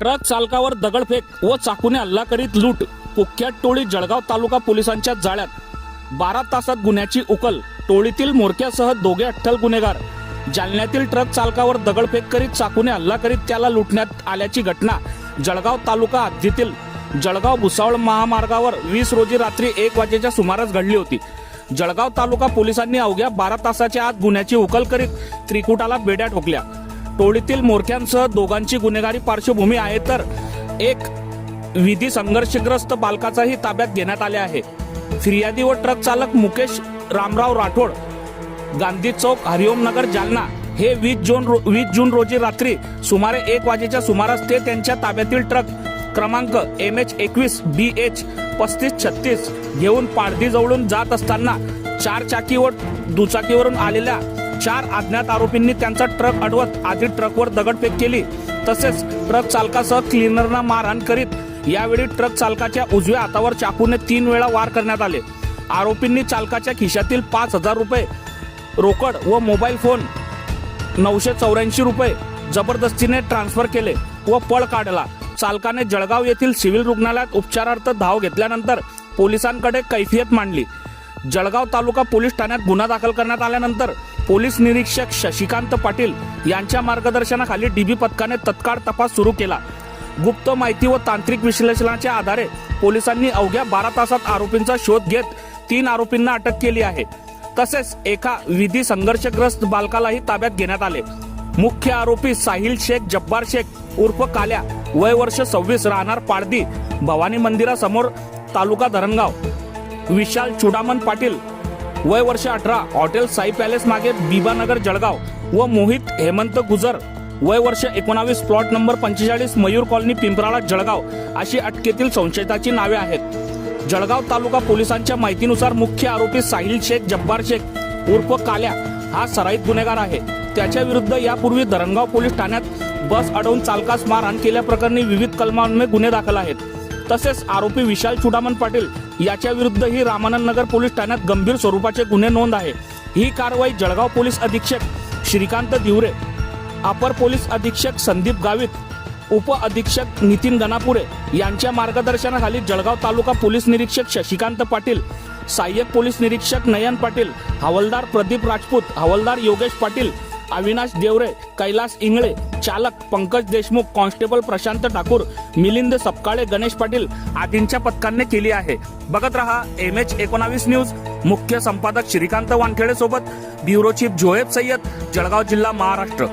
Truck चालकावर दगडफेक व चाकूने हल्ला करीत लूट, कुख्यात टोळी जळगाव तालुका पोलिसांच्या जाळ्यात। 12 तासात गुन्ह्याची उकल, टोळीतील मोरक्यासह दोघे अट्टल गुन्हेगार। जालन्यातील ट्रक चालकावर दगडफेक करीत चाकूने हल्ला करीत त्याला लुटण्यात आल्याची घटना जळगाव तालुका हद्दीतील जळगाव भुसावळ महामार्गावर 20 रोजी रात्री 1 वाजेच्या सुमारास घडली होती। जळगाव तालुका पोलिसांनी अवघ्या 12 तासाच्या आत गुन्ह्याची उकल करीत त्रिकुटाला बेड्या ठोकल्या। टोळीतील मोरक्यांसह दोघांची गुन्हेगारी पार्श्वभूमी आहे, तर एक विधी संघर्षग्रस्त बालकाचाही ताब्यात घेण्यात आले आहे। फिर्यादी व ट्रक चालक मुकेश रामराव राठोड, गांधी चौक, हरिओम नगर, जालना हे 20 जून रोजी रात्री सुमारे 1 वाजेच्या सुमारास ते त्यांच्या ताब्यातील ट्रक क्रमांक MH21 BH 3536 घेऊन पारधी जवळून जात असताना 4 चाकी व दुचाकीवरून आलेल्या 4 अज्ञात आरोपींनी त्यांचा ट्रक अडवत आधी ट्रकवर दगडफेक केली, तसेच ट्रक चालकासह क्लिनरना मारहाण करीत यावेळी ट्रक चालकाच्या उजव्या हातावर चाकूने 3 वेळा वार करण्यात आले। आरोपींनी चालकाच्या खिशातील 5,000 रुपये रोकड व मोबाईल फोन 984 रुपये जबरदस्तीने ट्रान्सफर केले व पळ काढला। चालकाने जळगाव येथील सिव्हिल रुग्णालयात उपचारार्थ धाव घेतल्यानंतर पोलिसांकडे कैफियत मांडली। जळगाव तालुका पोलीस ठाण्यात गुन्हा दाखल करण्यात आल्यानंतर पोलीस निरीक्षक शशिकांत पाटील यांच्या मार्गदर्शनाखाली डीबी पथकाने तत्काळ तपास सुरू केला। गुप्त माहिती व तांत्रिक विश्लेषणाच्या आधारे पोलिसांनी अवघ्या 12 तासात आरोपींचा शोध घेत 3 आरोपींना अटक केली आहे, तसेच एका विधी संघर्षग्रस्त बालकालाही ताब्यात घेण्यात आले। मुख्य आरोपी साहिल शेख जब्बार शेख उर्फ काल्या, वय वर्ष 26, राहणार पारधी, भवानी मंदिरासमोर, तालुका धरणगाव। विशाल चुडामन पाटील, वय वर्ष 18, हॉटेल साई पॅलेस मागे, बीबानगर, जळगाव व मोहित हेमंत गुजर, वय वर्ष 19, plot number 45, Mayur colony, Pimprala, Jalgaon अशी अटकेतील संशयिताची नावे आहेत। जळगाव तालुका पोलिसांच्या माहितीनुसार मुख्य आरोपी साहिल शेख जब्बार शेख उर्फ काल्या हा सराईत गुन्हेगार आहे। त्याच्या विरुद्ध यापूर्वी धरणगाव पोलीस ठाण्यात बस अडवून चालकास मारहाण केल्याप्रकरणी विविध कलमांमध्ये गुन्हे दाखल आहेत। तसेच आरोपी विशाल चुडामन पाटील याच्या विरुद्धही रामानंद नगर पोलीस ठाण्यात गंभीर स्वरूपाचे गुन्हे नोंद आहे। ही कारवाई जळगाव पोलीस अधीक्षक श्रीकांत दिवरे, अपर पोलीस अधीक्षक संदीप गावित, उप अधीक्षक नितीन गणापुरे यांच्या मार्गदर्शनाखाली जळगाव तालुका पोलीस निरीक्षक शशिकांत पाटील, सहाय्यक पोलीस निरीक्षक नयन पाटील, हवालदार प्रदीप राजपूत, हवालदार योगेश पाटील, अविनाश देवरे, कैलास इंगळे, चालक पंकज देशमुख, कॉन्स्टेबल प्रशांत ठाकूर, मिलिंद सपकाळे, गणेश पाटील आदींच्या पथकाने केली आहे। बघत रहा MH19 न्यूज। मुख्य संपादक श्रीकांत वानखेडे सोबत ब्युरो चीफ जोहेब सय्यद, जळगाव जिल्हा, महाराष्ट्र।